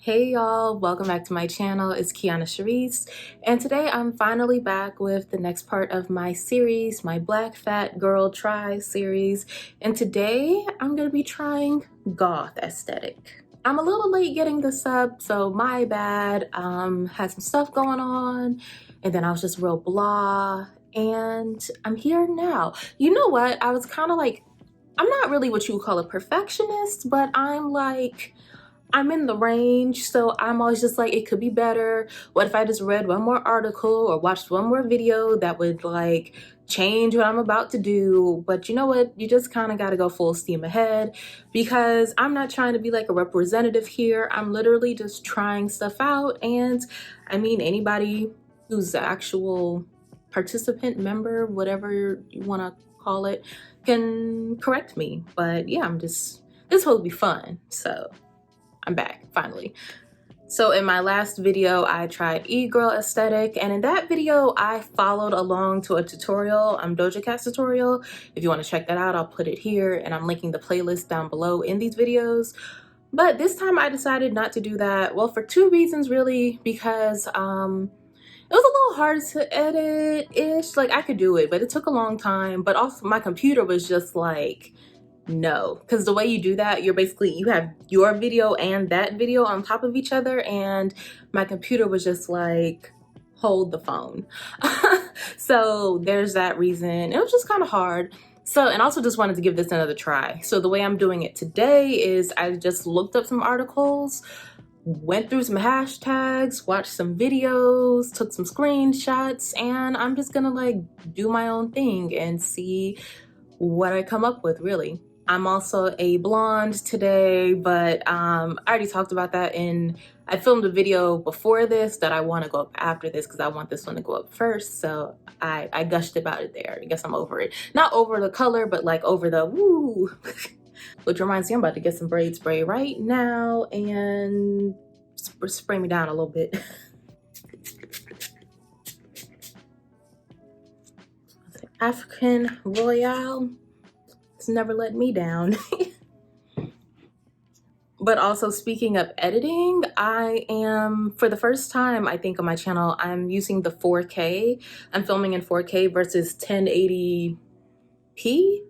Hey y'all, welcome back to my channel. It's KionnaSharice, and today I'm finally back with the next part of my series, my Black Fat Girl Try series. And today I'm gonna be trying Goth aesthetic. I'm a little late getting this up, so my bad. Had some stuff going on, and then I was just real blah, and I'm here now. You know what? I was kind of like, I'm not really what you would call a perfectionist, but I'm in the range, so I'm always just like, it could be better. What if I just read one more article or watched one more video that would like change what I'm about to do? But you know what? You just kind of got to go full steam ahead, because I'm not trying to be like a representative here. I'm literally just trying stuff out. And I mean, anybody who's the actual participant, member, whatever you want to call it, can correct me. But yeah, this will be fun. So I'm back finally. So in my last video, I tried e-girl aesthetic, and in that video, I followed along to a tutorial, Doja Cat's tutorial. If you want to check that out, I'll put it here, and I'm linking the playlist down below in these videos. But this time I decided not to do that. Well, for two reasons really, because it was a little hard to edit-ish. Like, I could do it, but it took a long time. But also my computer was just like, no, because the way you do that, you have your video and that video on top of each other, and my computer was just like, hold the phone. So there's that reason. It was just kind of hard. So, and also just wanted to give this another try. So the way I'm doing it today is I just looked up some articles, went through some hashtags, watched some videos, took some screenshots, and I'm just gonna like do my own thing and see what I come up with, really. I'm also a blonde today, but I already talked about that I filmed a video before this that I want to go up after this because I want this one to go up first. So I gushed about it there. I guess I'm over it. Not over the color, but like over the woo. Which reminds me, I'm about to get some braid spray right now and spray me down a little bit. African Royale. Never let me down. But also, speaking of editing, I am, for the first time I think on my channel, I'm using the 4K. I'm filming in 4K versus 1080p.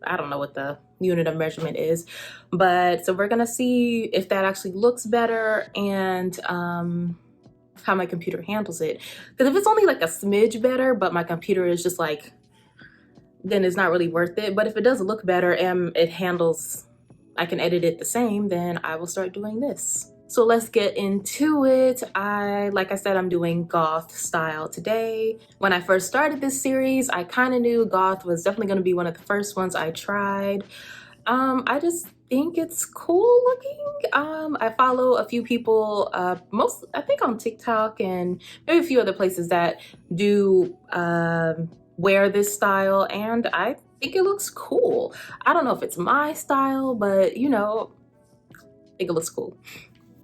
I don't know what the unit of measurement is, but so we're gonna see if that actually looks better and how my computer handles it. Because if it's only like a smidge better, but my computer is just like, then it's not really worth it. But if it does look better and I can edit it the same, then I will start doing this. So let's get into it. Like I said, I'm doing Goth style today. When I first started this series, I kind of knew Goth was definitely going to be one of the first ones I tried. I just think it's cool looking. I follow a few people, I think on TikTok and maybe a few other places that do wear this style, and I think it looks cool. I don't know if it's my style, but you know, I think it looks cool.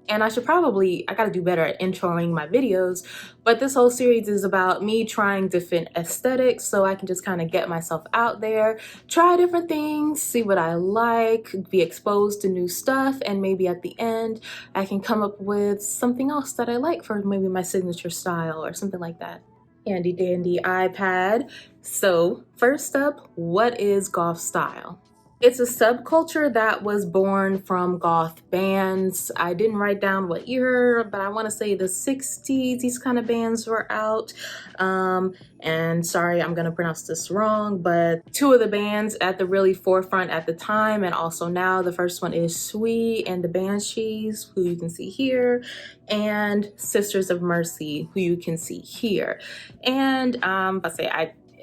And I gotta do better at introing my videos, but this whole series is about me trying different aesthetics so I can just kind of get myself out there, try different things, see what I like, be exposed to new stuff, and maybe at the end I can come up with something else that I like for maybe my signature style or something like that. Handy dandy iPad. So first up, what is Goth style? It's a subculture that was born from goth bands. I didn't write down what year, but I want to say the 60s, these kind of bands were out. And sorry, I'm gonna pronounce this wrong, but two of the bands at the really forefront at the time and also now, the first one is Sui and the Banshees, who you can see here, and Sisters of Mercy, who you can see here. And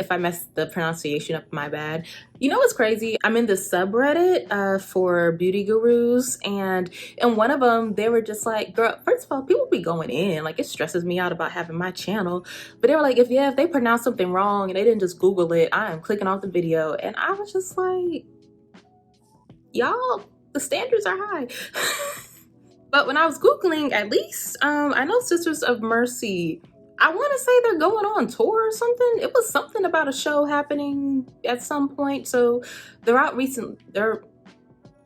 if I messed the pronunciation up, my bad. You know what's crazy? I'm in this subreddit for beauty gurus, and in one of them, they were just like, girl, first of all, people be going in. Like, it stresses me out about having my channel. But they were like, if they pronounce something wrong and they didn't just Google it, I am clicking off the video. And I was just like, y'all, the standards are high. But when I was Googling, at least, I know Sisters of Mercy, I want to say they're going on tour or something. It was something about a show happening at some point. So they're out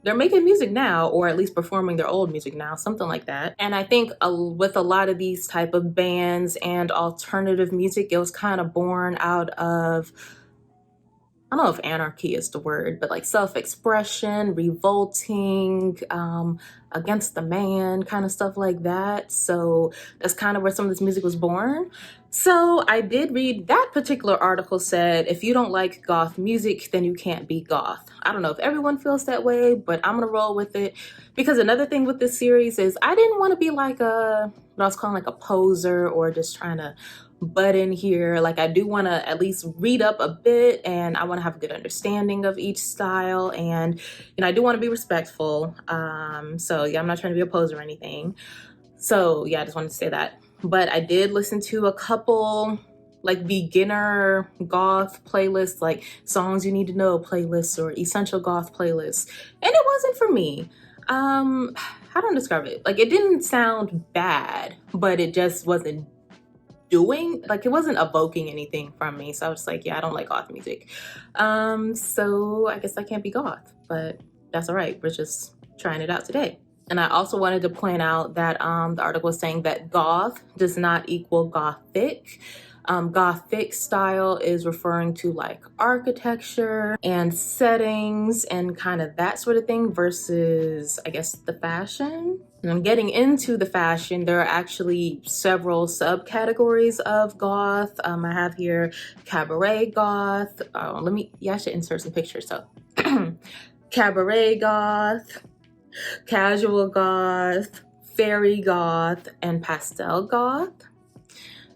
they're making music now, or at least performing their old music now, something like that. And I think with a lot of these type of bands and alternative music, it was kind of born out of, I don't know if anarchy is the word, but like self-expression, revolting, against the man, kind of stuff like that. So that's kind of where some of this music was born. So I did read that particular article said, if you don't like goth music, then you can't be goth. I don't know if everyone feels that way, but I'm gonna roll with it. Because another thing with this series is I didn't want to be like what I was calling like a poser or just trying to butt in here. Like, I do want to at least read up a bit, and I want to have a good understanding of each style, and I do want to be respectful. So yeah, I'm not trying to be a poser or anything. So yeah, I just wanted to say that. But I did listen to a couple like beginner goth playlists, like songs you need to know playlists or essential goth playlists, and it wasn't for me. How do I describe it? Like, it didn't sound bad, but it just wasn't it wasn't evoking anything from me. So I was like, yeah, I don't like goth music. So I guess I can't be goth, but that's all right. We're just trying it out today. And I also wanted to point out that the article was saying that goth does not equal gothic. Gothic style is referring to like architecture and settings and kind of that sort of thing versus, I guess, the fashion. And I'm getting into the fashion. There are actually several subcategories of goth. I have here cabaret goth. I should insert some pictures. So cabaret goth, casual goth, fairy goth, and pastel goth.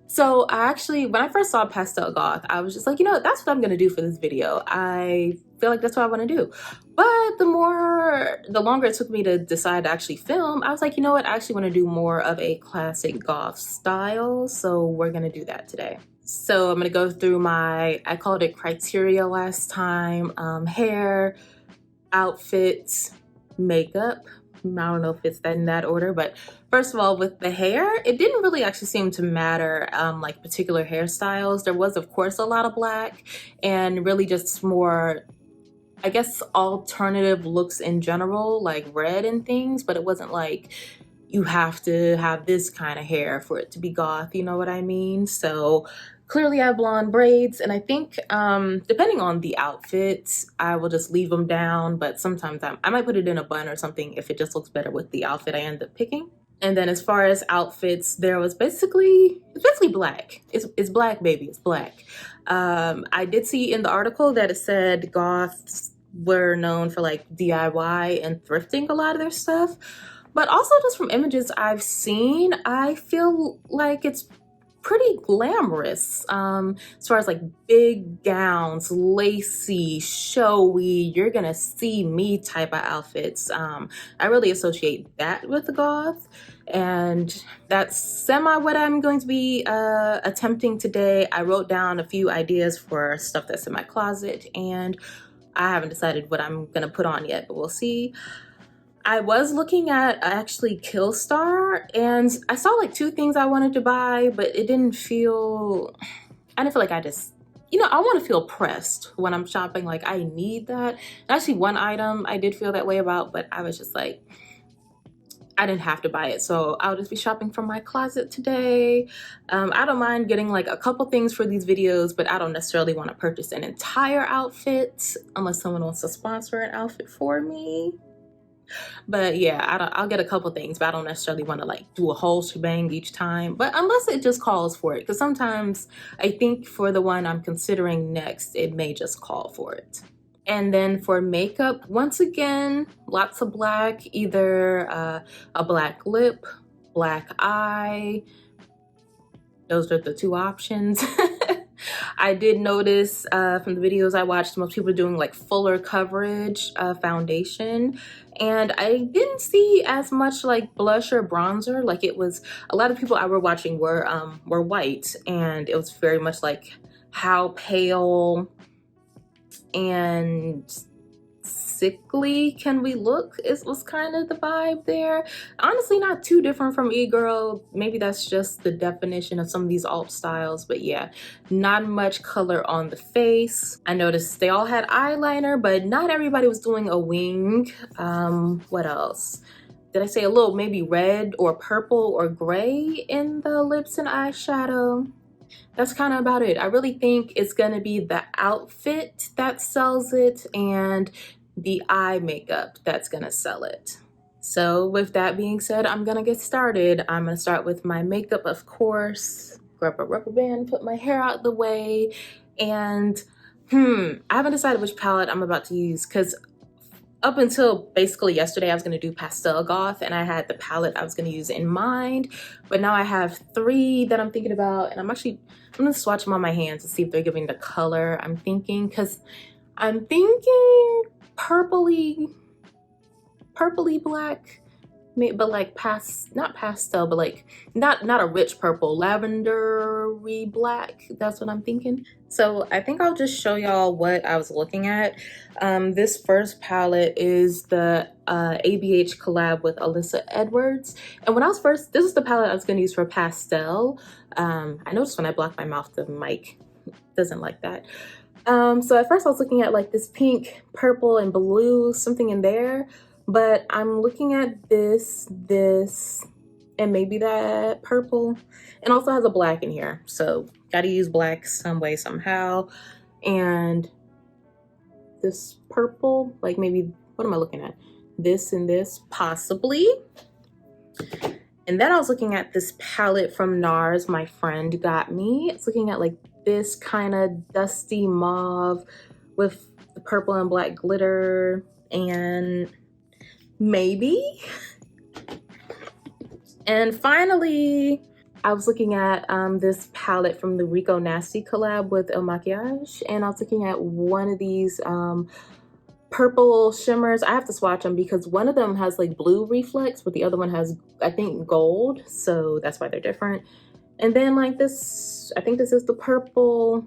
So when I first saw pastel goth, I was just like, that's what I'm gonna do for this video. I feel like that's what I want to do. But the longer it took me to decide to actually film, I was like, I actually want to do more of a classic goth style. So we're gonna do that today. So I'm gonna go through I called it criteria last time, hair, outfits, makeup. I don't know if it's in that order, but first of all, with the hair, it didn't really actually seem to matter like particular hairstyles. There was, of course, a lot of black and really just more, I guess, alternative looks in general, like red and things, but it wasn't like you have to have this kind of hair for it to be goth, you know what I mean? So clearly I have blonde braids, and I think depending on the outfits, I will just leave them down, but sometimes I might put it in a bun or something if it just looks better with the outfit I end up picking. And then as far as outfits, there was it's basically black. It's black, baby, it's black. I did see in the article that it said goths were known for like DIY and thrifting a lot of their stuff, but also just from images I've seen, I feel like it's pretty glamorous as far as like big gowns, lacy, showy, you're gonna see me type of outfits. I really associate that with the goth, and that's semi what I'm going to be attempting today. I wrote down a few ideas for stuff that's in my closet, and I haven't decided what I'm gonna put on yet, but we'll see. I was looking at actually Killstar, and I saw like 2 things I wanted to buy, but I didn't feel like I just, I want to feel pressed when I'm shopping, like I need that. Actually, one item I did feel that way about, but I was just like, I didn't have to buy it, so I'll just be shopping from my closet today. I don't mind getting like a couple things for these videos, but I don't necessarily want to purchase an entire outfit unless someone wants to sponsor an outfit for me. But yeah, I'll get a couple things, but I don't necessarily want to like do a whole shebang each time, but unless it just calls for it, because sometimes I think for the one I'm considering next, it may just call for it. And then for makeup, once again, lots of black, either a black lip, black eye. Those are the 2 options. I did notice from the videos I watched, most people are doing like fuller coverage foundation, and I didn't see as much like blush or bronzer. Like, it was a lot of people I were watching were white, and it was very much like how pale and sickly can we look was kind of the vibe there. Honestly, not too different from e-girl. Maybe that's just the definition of some of these alt styles, but yeah, not much color on the face. I noticed they all had eyeliner, but not everybody was doing a wing. What else? Did I say a little maybe red or purple or gray in the lips and eyeshadow? That's kind of about it. I really think it's gonna be the outfit that sells it and the eye makeup that's gonna sell it. So with that being said, I'm gonna get started. I'm gonna start with my makeup, of course. Grab a rubber band, put my hair out the way, and I haven't decided which palette I'm about to use, because up until basically yesterday, I was gonna do Pastel Goth, and I had the palette I was gonna use in mind, but now I have 3 that I'm thinking about, and I'm gonna swatch them on my hands to see if they're giving the color I'm thinking, because I'm thinking purpley black, but like not pastel, but like not a rich purple, lavendery black. That's what I'm thinking. So I think I'll just show y'all what I was looking at. This first palette is the ABH collab with Alyssa Edwards. And when I was this is the palette I was gonna use for Pastel. I noticed when I block my mouth, the mic doesn't like that. So at first I was looking at like this pink, purple, and blue, something in there. But I'm looking at this, and maybe that purple, and also has a black in here. So gotta use black some way, somehow. And this purple, like maybe, what am I looking at? This and this, possibly. And then I was looking at this palette from NARS my friend got me. It's looking at like this kind of dusty mauve with the purple and black glitter, and maybe. And finally, I was looking at this palette from the Rico Nasty collab with El Maquillage, and I was looking at one of these purple shimmers. I have to swatch them because one of them has like blue reflex, but the other one has, I think, gold, so that's why they're different. And then like this, I think this is the purple,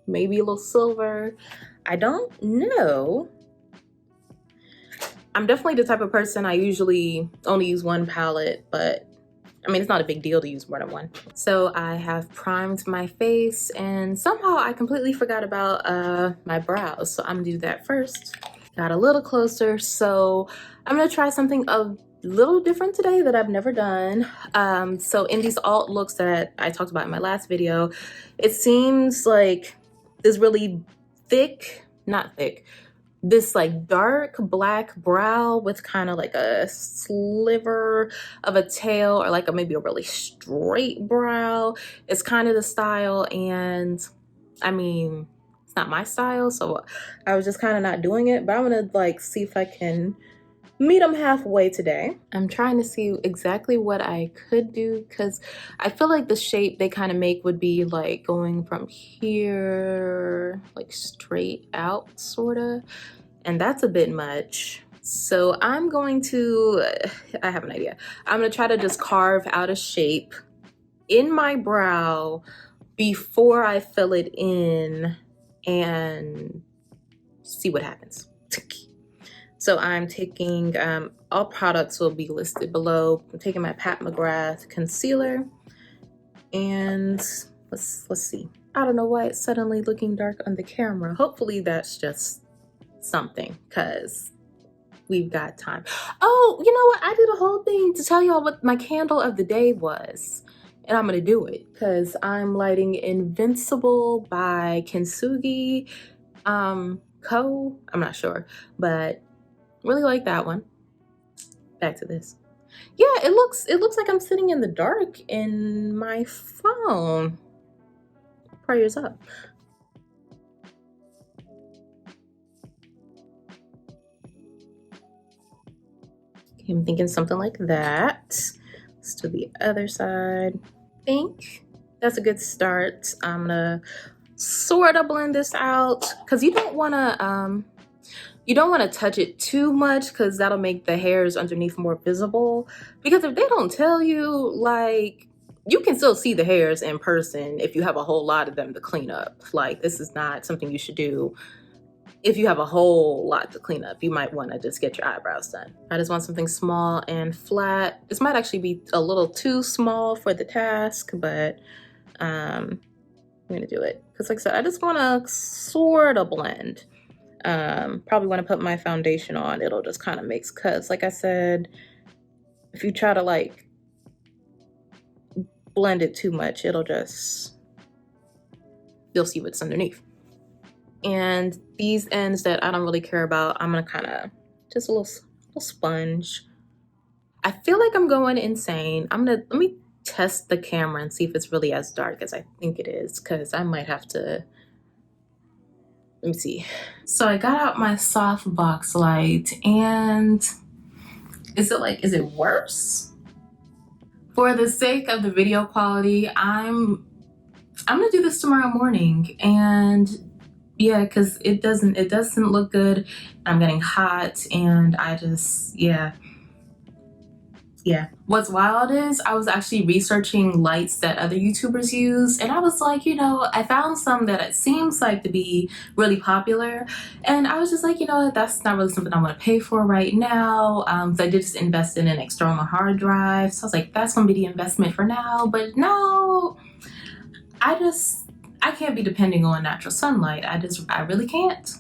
maybe a little silver. I don't know. I'm definitely the type of person, I usually only use one palette, but I mean, it's not a big deal to use more than one. So I have primed my face, and somehow I completely forgot about my brows. So I'm gonna do that first. Got a little closer. So I'm gonna try something a little different today that I've never done. So in these alt looks that I talked about in my last video, it seems like this really thick, not thick, this like dark black brow with kind of like a sliver of a tail, or like maybe a really straight brow. It's kind of the style, and I mean, it's not my style, so I was just kind of not doing it, but I'm gonna like see if I can meet them halfway today. I'm trying to see exactly what I could do, because I feel like the shape they kind of make would be like going from here like straight out, sort of, and that's a bit much. So I'm going to, I have an idea. I'm gonna try to just carve out a shape in my brow before I fill it in and see what happens. So I'm taking, all products will be listed below. I'm taking my McGrath Concealer, and let's see. I don't know why it's suddenly looking dark on the camera. Hopefully that's just something, because we've got time. Oh, you know what? I did a whole thing to tell y'all what my candle of the day was, and I'm gonna do it because I'm lighting Invincible by Kintsugi Co. I'm not sure, but really like that one. Back to this. Yeah, it looks like I'm sitting in the dark in my phone. Prayers up. Okay, I'm thinking something like that. Let's do the other side. I think that's a good start. I'm gonna sort of blend this out, because you don't want to touch it too much, because that'll make the hairs underneath more visible. Because if they don't tell you, like, you can still see the hairs in person if you have a whole lot of them to clean up. Like, this is not something you should do if you have a whole lot to clean up, you might want to just get your eyebrows done. I just want something small and flat. This might actually be a little too small for the task, but I'm gonna do it. Because like I said, I just want to sort of blend. Probably want to put my foundation on. It'll just kind of mix, because like I said, if you try to like blend it too much, it'll just, you'll see what's underneath. And these ends that I don't really care about, I'm gonna kind of just a little sponge. I feel like I'm going insane. Let me test the camera and see if it's really as dark as I think it is, because I might have to, let me see. So I got out my softbox light, and is it worse? For the sake of the video quality, I'm gonna do this tomorrow morning, and yeah, because it doesn't look good. I'm getting hot, and I just, yeah. What's wild is I was actually researching lights that other YouTubers use, and I was like, you know, I found some that it seems like to be really popular, and I was just like, you know, that's not really something I want to pay for right now. So I did just invest in an external hard drive, so I was like, that's gonna be the investment for now. But no, I can't be depending on natural sunlight. I really can't.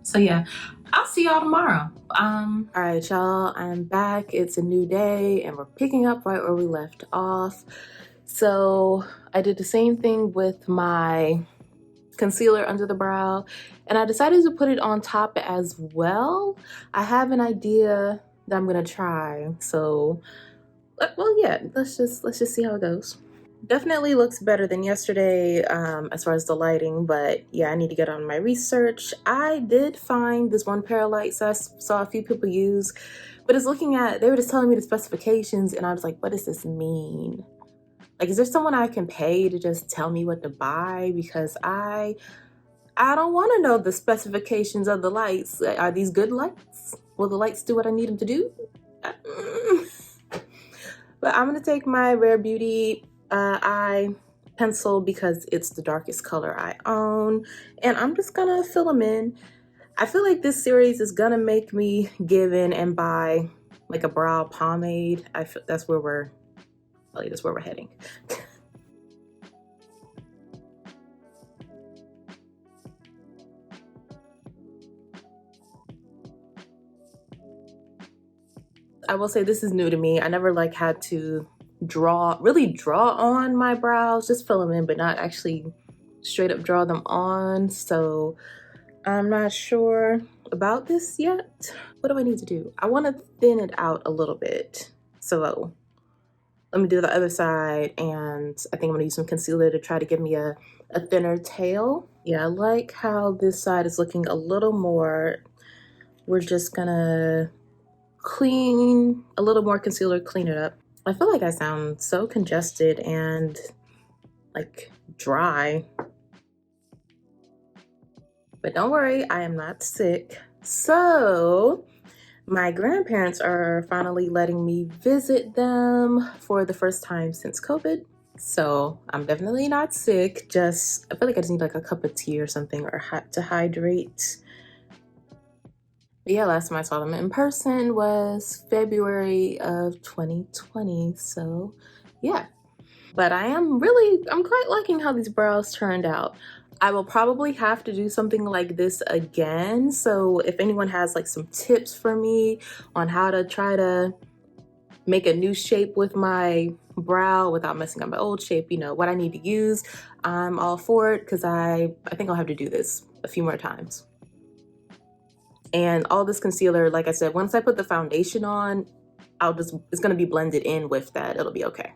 So yeah, I'll see y'all tomorrow. All right, y'all, I'm back. It's a new day, and we're picking up right where we left off. So I did the same thing with my concealer under the brow, and I decided to put it on top as well. I have an idea that I'm gonna try. So, well, yeah, let's just see how it goes. Definitely looks better than yesterday as far as the lighting, but yeah, I need to get on my research. I did find this one pair of lights I saw a few people use, but they were just telling me the specifications, and I was like, what does this mean? Like, is there someone I can pay to just tell me what to buy? Because I don't want to know the specifications of the lights. Are these good lights? Will the lights do what I need them to do? But I'm gonna take my Rare Beauty eye pencil, because it's the darkest color I own, and I'm just gonna fill them in. I feel like this series is gonna make me give in and buy like a brow pomade. I feel that's where we're heading. I will say this is new to me. I never like had to really draw on my brows, just fill them in, but not actually straight up draw them on. So I'm not sure about this yet. What do I need to do? I want to thin it out a little bit. So let me do the other side, and I think I'm gonna use some concealer to try to give me a thinner tail. Yeah, I like how this side is looking a little more. We're just gonna clean a little more concealer, clean it up. I feel like I sound so congested and like dry, but don't worry, I am not sick. So my grandparents are finally letting me visit them for the first time since COVID. So I'm definitely not sick. I feel like I just need like a cup of tea or something, or to hydrate. But yeah, last time I saw them in person was February of 2020. So yeah, but I'm quite liking how these brows turned out. I will probably have to do something like this again. So if anyone has like some tips for me on how to try to make a new shape with my brow without messing up my old shape, you know, what I need to use, I'm all for it, because I think I'll have to do this a few more times. And all this concealer, like I said, once I put the foundation on, it's gonna be blended in with that. It'll be okay.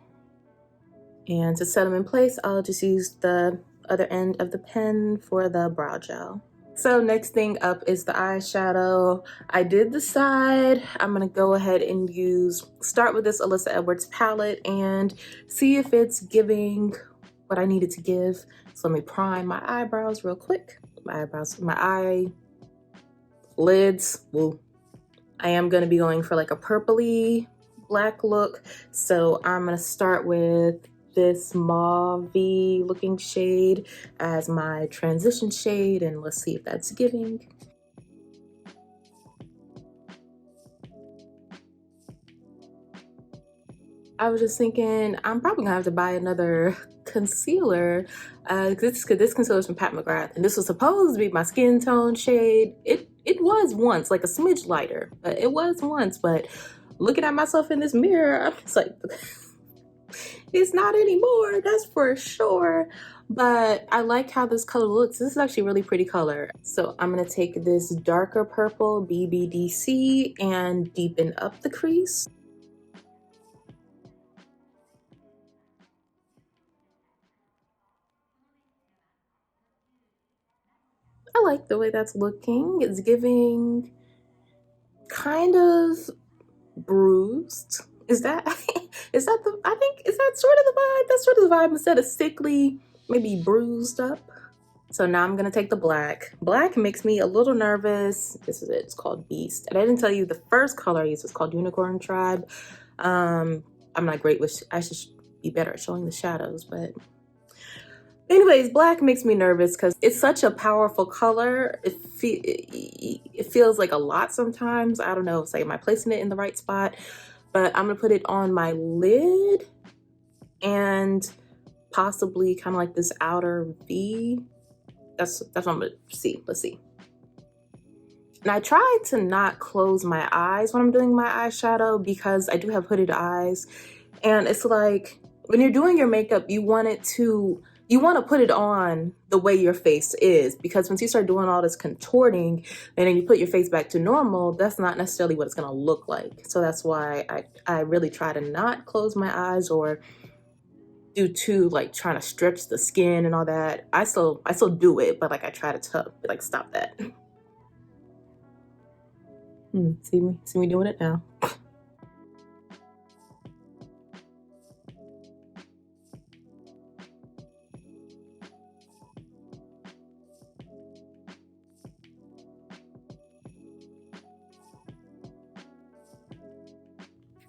And to set them in place, I'll just use the other end of the pen for the brow gel. So next thing up is the eyeshadow. I did decide I'm gonna go ahead and start with this Alyssa Edwards palette and see if it's giving what I needed to give. So let me prime my eyebrows real quick. My eyelids. Woo. I am gonna be going for like a purpley black look. So I'm gonna start with this mauve-y looking shade as my transition shade, and let's see if that's giving. I was just thinking I'm probably gonna have to buy another concealer. This concealer is from Pat McGrath, and this was supposed to be my skin tone shade. It was once like a smidge lighter, but it was once. But looking at myself in this mirror, I'm just like, it's not anymore. That's for sure. But I like how this color looks. This is actually a really pretty color. So I'm gonna take this darker purple BBDC and deepen up the crease. I like the way that's looking. It's giving kind of bruised. Is that is that the, I think, is that sort of the vibe? That's sort of the vibe, instead of sickly, maybe bruised up. So now I'm gonna take the black. Black makes me a little nervous. This is it, it's called Beast. And I didn't tell you the first color I used is called Unicorn Tribe. I'm not great with, I should be better at showing the shadows, but anyways, black makes me nervous because it's such a powerful color. It feels like a lot sometimes. I don't know, it's like, am I placing it in the right spot? But I'm gonna put it on my lid and possibly kind of like this outer V. That's what I'm gonna see. Let's see. And I try to not close my eyes when I'm doing my eyeshadow because I do have hooded eyes. And it's like, when you're doing your makeup, you want to put it on the way your face is, because once you start doing all this contorting and then you put your face back to normal, that's not necessarily what it's going to look like. So that's why I really try to not close my eyes or do too, like, trying to stretch the skin and all that. I still do it, but like I try to like stop that. See me doing it now.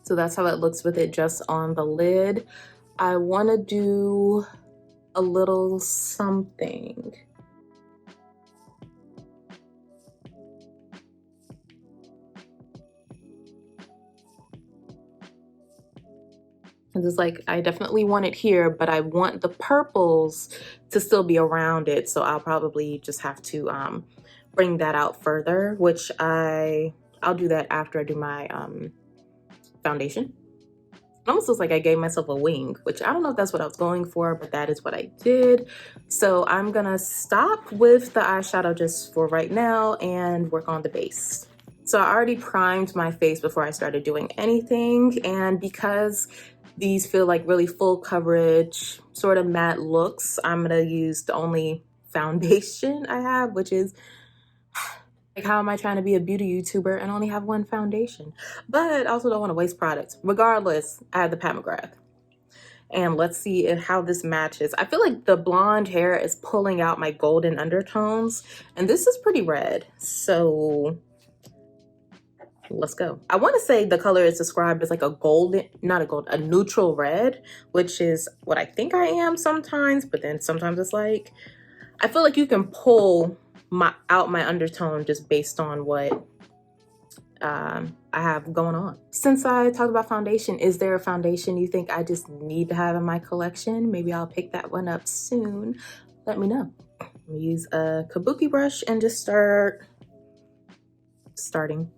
So that's how it looks with it just on the lid. I want to do a little something. And it's like, I definitely want it here, but I want the purples to still be around it. So I'll probably just have to bring that out further, which I'll do that after I do my foundation. It almost looks like I gave myself a wing, which I don't know if that's what I was going for, but that is what I did. So I'm gonna stop with the eyeshadow just for right now and work on the base. So I already primed my face before I started doing anything, and because these feel like really full coverage, sort of matte looks, I'm gonna use the only foundation I have, which is, like, how am I trying to be a beauty YouTuber and only have one foundation? But I also don't want to waste products. Regardless, I have the Pat McGrath. And let's see how this matches. I feel like the blonde hair is pulling out my golden undertones, and this is pretty red. So let's go. I want to say the color is described as like a golden, not a gold, a neutral red, which is what I think I am sometimes, but then sometimes it's like, I feel like you can pull out my undertone just based on what I have going on. Since I talked about foundation, is there a foundation you think I just need to have in my collection? Maybe I'll pick that one up soon. Let me know. I'm gonna use a kabuki brush and just starting.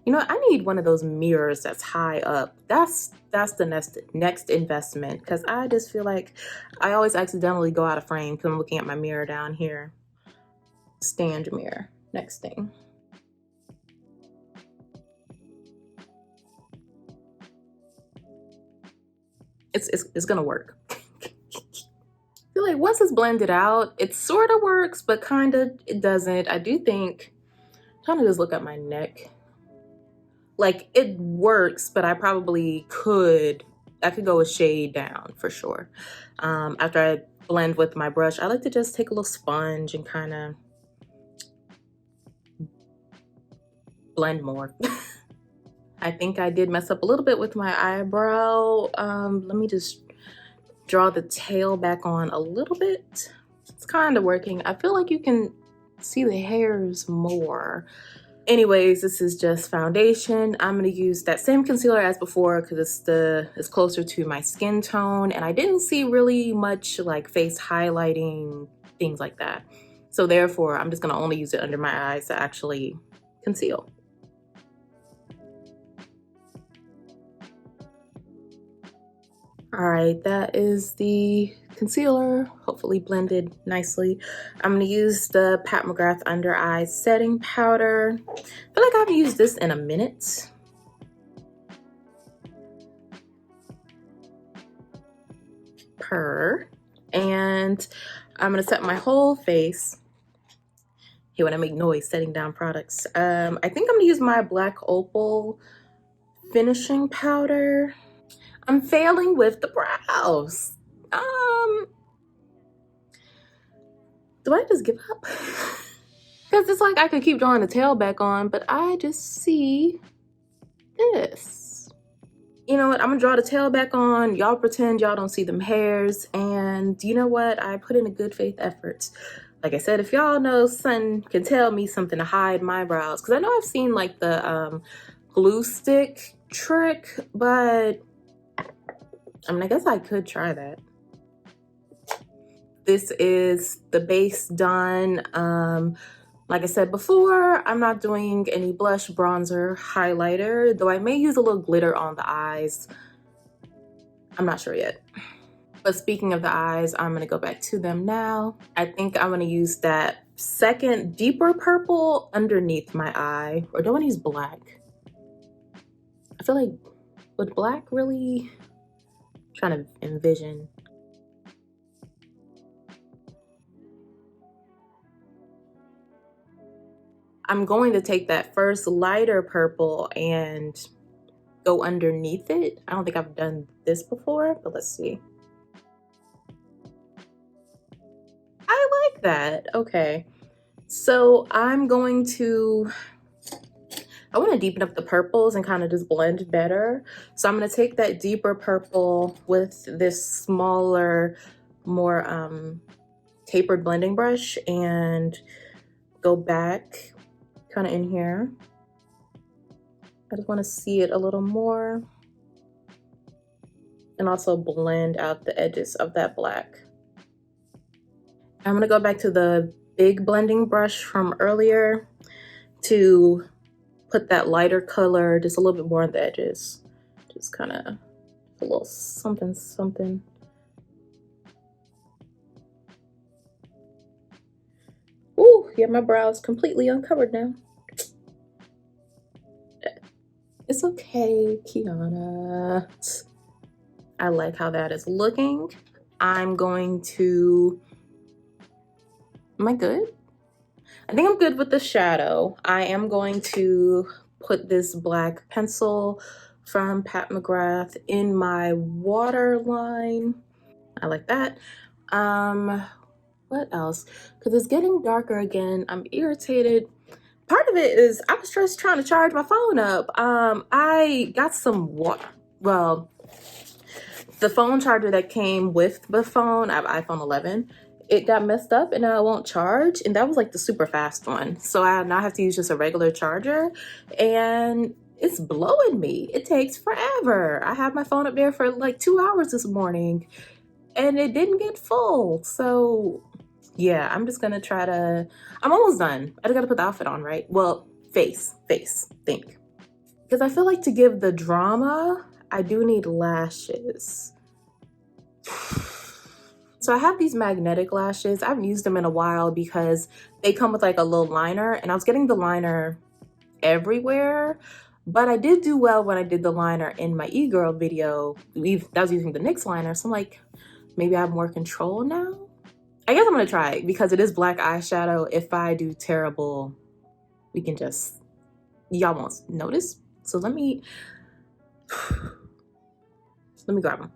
You know, I need one of those mirrors that's high up. That's the next investment, because I just feel like I always accidentally go out of frame because I'm looking at my mirror down here. Stand mirror, next thing. It's gonna work. I feel like once it's blended out, it sort of works, but kind of it doesn't. I do think, I'm trying to just look at my neck. Like, it works, but I probably could go a shade down for sure. After I blend with my brush, I like to just take a little sponge and kind of blend more. I think I did mess up a little bit with my eyebrow. Let me just draw the tail back on a little bit. It's kind of working. I feel like you can see the hairs more. Anyways, this is just foundation. I'm going to use that same concealer as before because it's closer to my skin tone, and I didn't see really much like face highlighting, things like that. So therefore, I'm just going to only use it under my eyes to actually conceal. All right, that is the concealer, hopefully blended nicely. I'm gonna use the Pat McGrath Under Eye Setting Powder. I feel like I haven't used this in a minute. And I'm gonna set my whole face. Hey, when I make noise setting down products. I think I'm gonna use my black Opal finishing powder. I'm failing with the brows. Do I just give up? Because it's like I could keep drawing the tail back on, but I just see this. You know what? I'm gonna draw the tail back on. Y'all pretend y'all don't see them hairs. And you know what? I put in a good faith effort. Like I said, if y'all know something, can tell me something to hide my brows. Because I know I've seen like the glue stick trick, but I mean, I guess I could try that. This is the base done. Like I said before, I'm not doing any blush, bronzer, highlighter, though I may use a little glitter on the eyes. I'm not sure yet. But speaking of the eyes, I'm gonna go back to them now. I think I'm gonna use that second deeper purple underneath my eye. Or do I wanna use black? I feel like, would black really? I'm trying to envision. I'm going to take that first lighter purple and go underneath it. I don't think I've done this before, but let's see. I like that. Okay. So I'm going to, I want to deepen up the purples and kind of just blend better. So I'm going to take that deeper purple with this smaller, more tapered blending brush and go back kind of in here. I just want to see it a little more and also blend out the edges of that black. I'm gonna go back to the big blending brush from earlier to put that lighter color just a little bit more on the edges. Just kind of a little something, something. Ooh, yeah, my brow's completely uncovered now. It's okay, Kionna. I like how that is looking. I'm going to, am I good? I think I'm good with the shadow. I am going to put this black pencil from Pat McGrath in my waterline. I like that. What else? Because it's getting darker again. I'm irritated. Part of it is I was just trying to charge my phone up. I got some water. Well, the phone charger that came with the phone, I have iPhone 11, it got messed up and now it won't charge. And that was like the super fast one. So I now have to use just a regular charger and it's blowing me. It takes forever. I had my phone up there for like 2 hours this morning and it didn't get full. So yeah, I'm just gonna try to, I'm almost done. I just gotta put the outfit on, right? Well, face, think. Because I feel like to give the drama, I do need lashes. So I have these magnetic lashes. I haven't used them in a while because they come with like a little liner and I was getting the liner everywhere. But I did do well when I did the liner in my e-girl video. That was using the NYX liner. So I'm like, maybe I have more control now? I guess I'm gonna try it because it is black eyeshadow. If I do terrible, we can just, y'all won't notice. So let me grab them.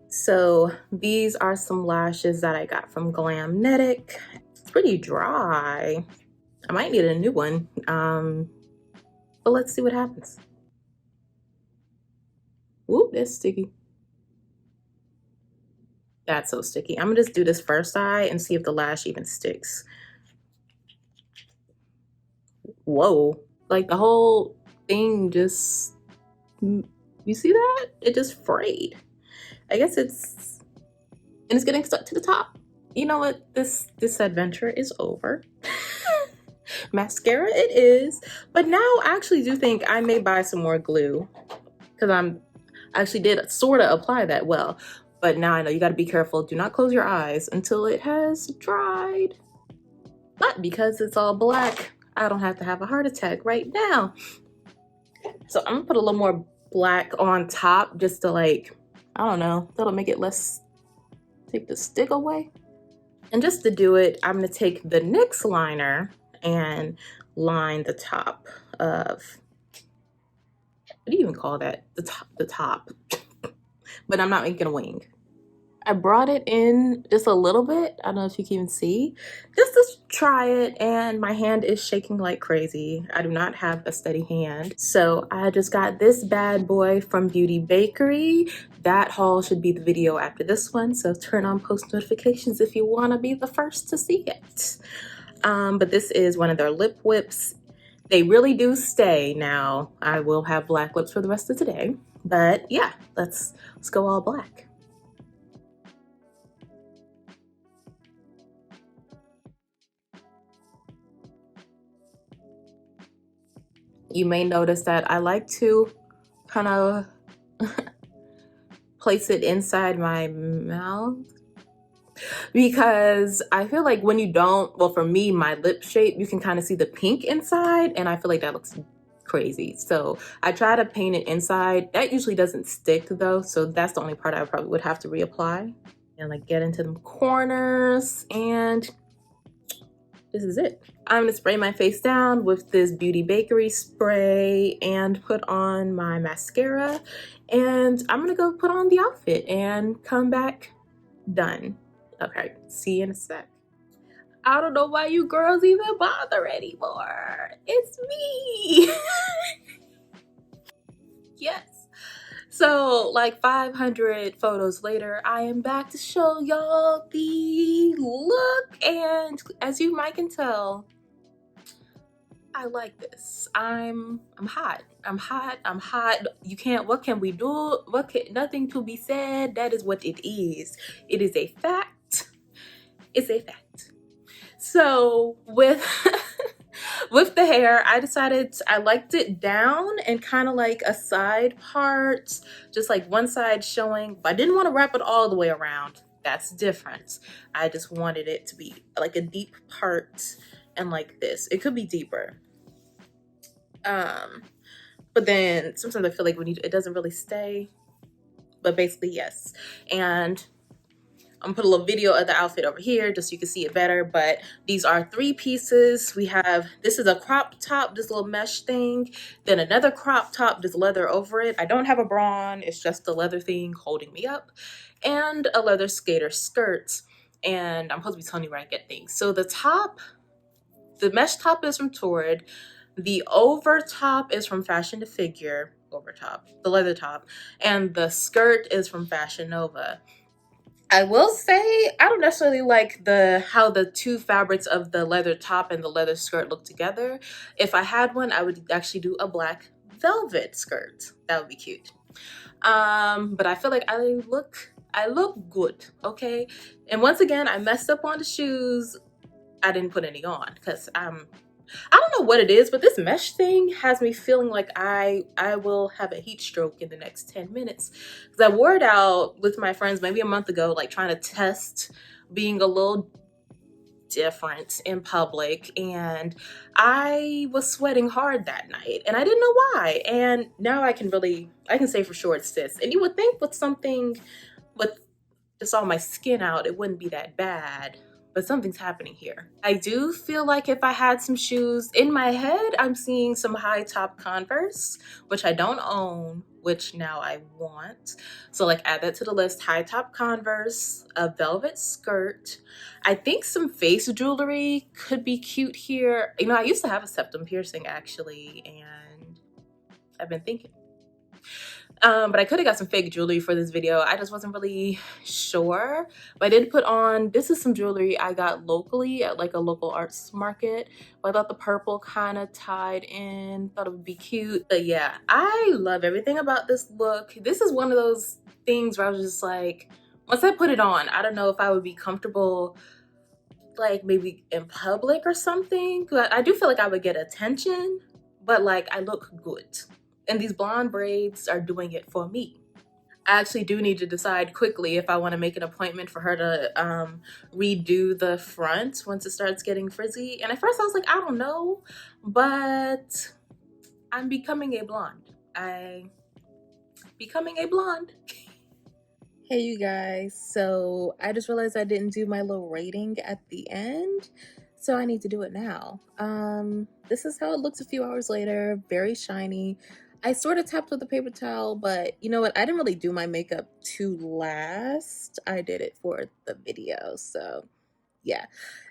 So these are some lashes that I got from Glamnetic. It's pretty dry. I might need a new one, but let's see what happens. Ooh, that's sticky. That's so sticky. I'm gonna just do this first eye and see if the lash even sticks. Whoa, like the whole thing just, you see that? It just frayed. I guess it's, and it's getting stuck to the top. You know what? This adventure is over. Mascara it is, but now I actually do think I may buy some more glue because I actually did sort of apply that well, but now I know you got to be careful. Do not close your eyes until it has dried. But because it's all black, I don't have to have a heart attack right now. So I'm gonna put a little more black on top just to, like, I don't know, that'll make it less, take the stick away. And just to do it, I'm gonna take the NYX liner and line the top of, what do you even call that? The top. But I'm not making a wing. I brought it in just a little bit. I don't know if you can even see, just to try it, and my hand is shaking like crazy. I do not have a steady hand. So I just got this bad boy from Bakerie. That haul should be the video after this one, so turn on post notifications if you want to be the first to see it. But this is one of their lip whips. They really do stay. Now I will have black lips for the rest of today, but yeah, let's go all black. You may notice that I like to kind of place it inside my mouth, because I feel like when you don't, well, for me, my lip shape, you can kind of see the pink inside, and I feel like that looks crazy. So I try to paint it inside. That usually doesn't stick though, so that's the only part I probably would have to reapply. And like get into the corners, and this is it. I'm gonna spray my face down with this Bakerie spray and put on my mascara, and I'm gonna go put on the outfit and come back done. Okay, see you in a sec. I don't know why you girls even bother anymore. It's me. Yes. So like 500 photos later, I am back to show y'all the look, and as you might can tell, I like this. I'm hot. I'm hot. I'm hot. You can't, what can we do? Nothing to be said. That is what it is. It is a fact. It's a fact. So with with the hair, I decided I liked it down and kind of like a side part, just like one side showing, but I didn't want to wrap it all the way around. That's different. I just wanted it to be like a deep part, and like this. It could be deeper. But then sometimes I feel like when it doesn't really stay. But basically, yes. And I'm gonna put a little video of the outfit over here just so you can see it better. But these are 3 pieces. We have, this is a crop top, this little mesh thing. Then another crop top, just leather over it. I don't have a bra on, it's just the leather thing holding me up. And a leather skater skirt. And I'm supposed to be telling you where I get things. So the top, the mesh top is from Torrid. The over top is from Fashion to Figure, over top, the leather top. And the skirt is from Fashion Nova. I will say, I don't necessarily like how the 2 fabrics of the leather top and the leather skirt look together. If I had one, I would actually do a black velvet skirt. That would be cute. But I feel like I look good, okay? And once again, I messed up on the shoes. I didn't put any on because I don't know what it is, but this mesh thing has me feeling like I will have a heat stroke in the next 10 minutes. Because I wore it out with my friends maybe a month ago, like trying to test being a little different in public, and I was sweating hard that night and I didn't know why. And now I can say for sure it's this. And you would think with something with just all my skin out, it wouldn't be that bad. But something's happening here. I do feel like if I had some shoes in my head, I'm seeing some high top Converse, which I don't own, which now I want. So like add that to the list. High top Converse, a velvet skirt. I think some face jewelry could be cute here. You know, I used to have a septum piercing actually, and I've been thinking. But I could have got some fake jewelry for this video. I just wasn't really sure. But I did put on, this is some jewelry I got locally at like a local arts market. But I thought the purple kind of tied in, thought it would be cute. But yeah, I love everything about this look. This is one of those things where I was just like, once I put it on, I don't know if I would be comfortable like maybe in public or something. But I do feel like I would get attention, but like I look good. And these blonde braids are doing it for me. I actually do need to decide quickly if I want to make an appointment for her to redo the front once it starts getting frizzy. And at first I was like, I don't know, but I'm becoming a blonde. Becoming a blonde. Hey you guys, so I just realized I didn't do my little rating at the end, so I need to do it now. This is how it looks a few hours later, very shiny. I sort of tapped with a paper towel, but you know what? I didn't really do my makeup to last. I did it for the video, so yeah.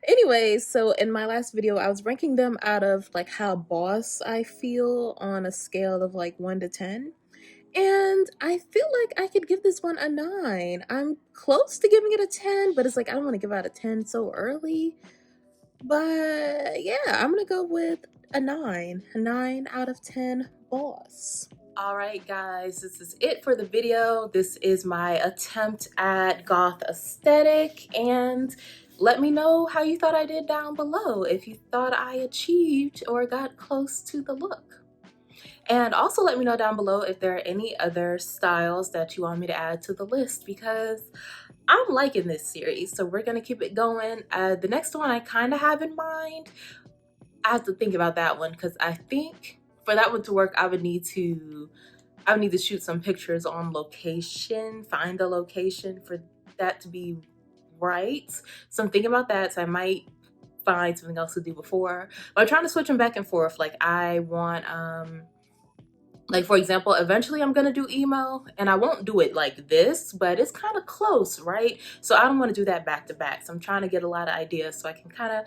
Anyways, so in my last video, I was ranking them out of like how boss I feel on a scale of like 1 to 10. And I feel like I could give this one a 9. I'm close to giving it a 10, but it's like I don't want to give out a 10 so early. But yeah, I'm gonna go with a 9. A 9 out of 10 boss. Alright guys, this is it for the video. This is my attempt at goth aesthetic, and let me know how you thought I did down below, if you thought I achieved or got close to the look. And also let me know down below if there are any other styles that you want me to add to the list, because I'm liking this series, so we're gonna keep it going. The next one I kind of have in mind. I have to think about that one, because I think for that one to work, I would need to shoot some pictures on location, find the location for that to be right. So I'm thinking about that, so I might find something else to do before. But I'm trying to switch them back and forth. Like I want like for example, eventually I'm gonna do emo, and I won't do it like this, but it's kind of close, right? So I don't want to do that back to back. So I'm trying to get a lot of ideas so I can kind of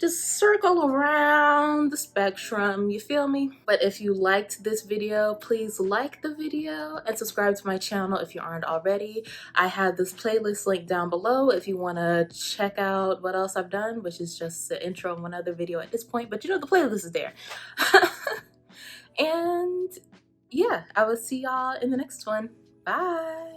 just circle around the spectrum, you feel me? But if you liked this video, please like the video and subscribe to my channel if you aren't already. I have this playlist link down below if you want to check out what else I've done, which is just the intro and one other video at this point, but you know the playlist is there. And yeah, I will see y'all in the next one. Bye.